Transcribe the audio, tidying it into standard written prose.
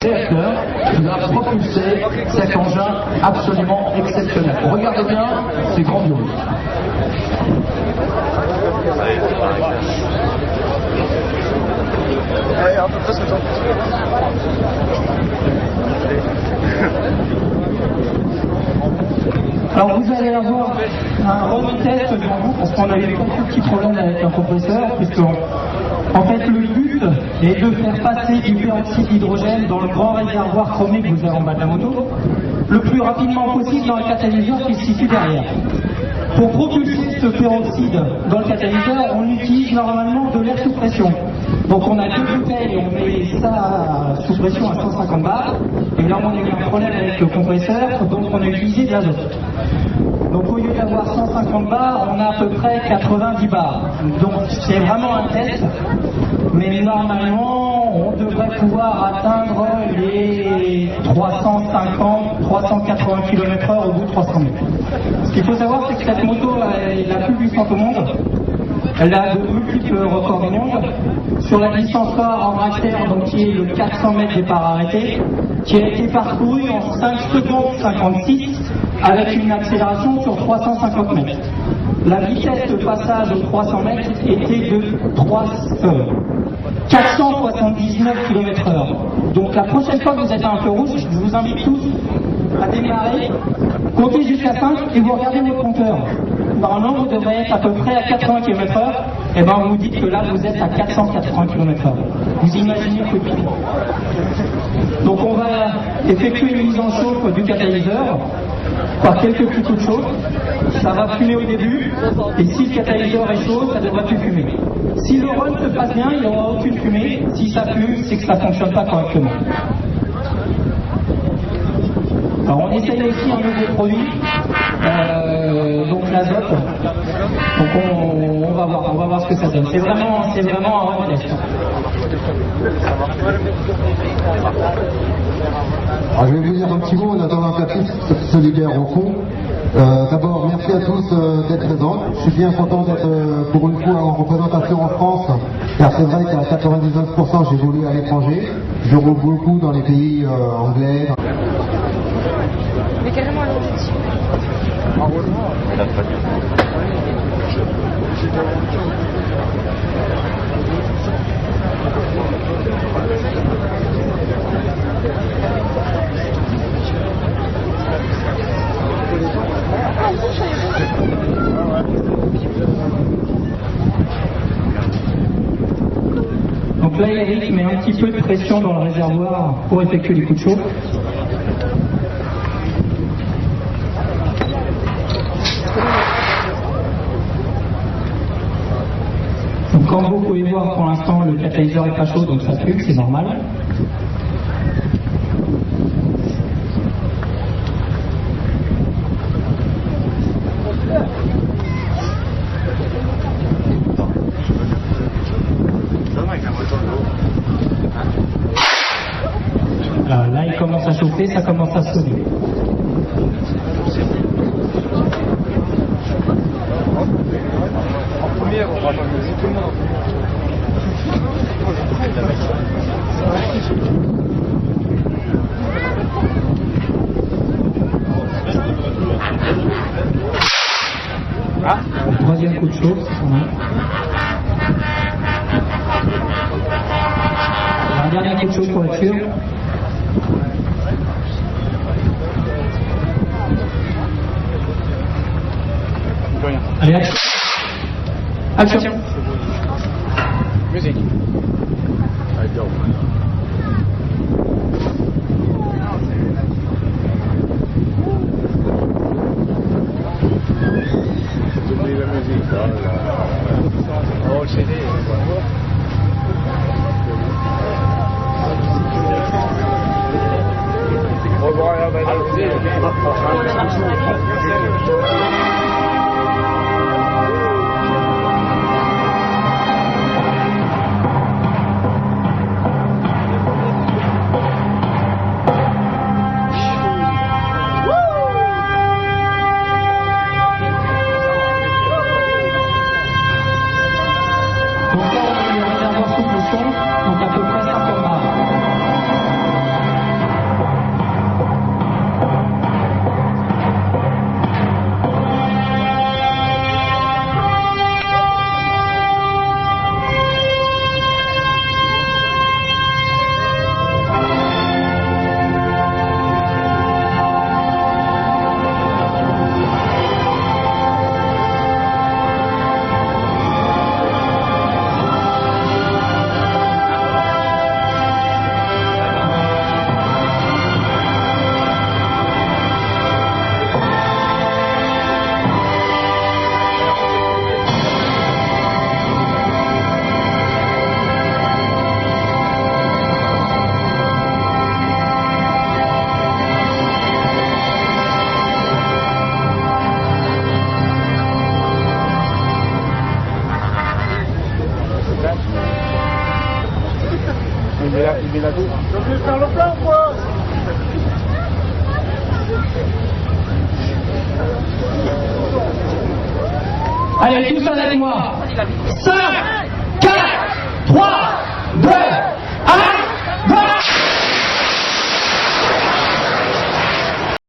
réacteur qui va propulser cet engin absolument exceptionnel. Regardez bien, c'est grandiose. Allez, un peu plus le temps. Alors vous allez avoir un run test devant vous parce qu'on a eu quelques petits problèmes avec un compresseur, puisque en fait le but est de faire passer du peroxyde d'hydrogène dans le grand réservoir chromé que vous avez en bas de la moto le plus rapidement possible dans le catalyseur qui se situe derrière. Pour propulser ce peroxyde dans le catalyseur, on utilise normalement de l'air sous pression. Donc on a deux bouteilles, on met ça sous pression à 150 bars, et là on a eu un problème avec le compresseur, donc on a utilisé de l'azote. Donc au lieu d'avoir 150 bars, on a à peu près 90 bars. Donc c'est vraiment un test, mais normalement on devrait pouvoir atteindre les 350-380 km/h au bout de 300 mètres. Ce qu'il faut savoir, c'est que cette moto est la plus puissante au monde. Elle a de multiples records du monde. Sur la distance phare en bractère, donc qui est le 400 mètres départ arrêté, qui a été parcouru en 5 secondes 56 avec une accélération sur 350 mètres. La vitesse de passage aux 300 mètres était de 479 km/h. Donc la prochaine fois que vous êtes à un feu rouge, je vous invite tous à démarrer, comptez jusqu'à 5 et vous regardez votre compteur. Normalement, vous devrez être à peu près à 80 km/h. Et bien, vous dites que là, vous êtes à 480 km/h. Vous imaginez le pied. Donc, on va effectuer une mise en chauffe du catalyseur par quelques petits coups de chauffe. Ça va fumer au début. Et si le catalyseur est chaud, ça ne devrait plus fumer. Si le run se passe bien, il n'y aura aucune fumée. Si ça fume, c'est que ça ne fonctionne pas correctement. Alors on essaye aussi un nouveau produit, donc l'azote. Donc on va voir ce que ça donne. C'est vraiment un run test. Alors, je vais vous dire un petit mot, on attend un papier solidaire au fond. D'abord, merci à tous d'être présents. Je suis bien content d'être pour une fois en représentation en France, car c'est vrai qu'à 99% j'ai évolué à l'étranger. Je roule beaucoup dans les pays anglais. Mais carrément à l'objectif. Donc là, Eric met un petit peu de pression dans le réservoir pour effectuer les coups de chauffe. Donc comme vous pouvez voir, pour l'instant, le catalyseur n'est pas chaud, donc ça fume, c'est normal. Là, il commence à chauffer, ça commence à sonner. En première, on va pas musique, tout le monde. Ah, troisième coup de chauffe, un dernier coup de chauffe pour être sûr. Allez, action. Action. Musique. Allez, go. J'oublie la musique. Oh, le CD. Au revoir, la belle. Donc là, on a le réservoir sous pression, donc à peu près 50 bars. Allez, tous avec moi. 5, 4, 3,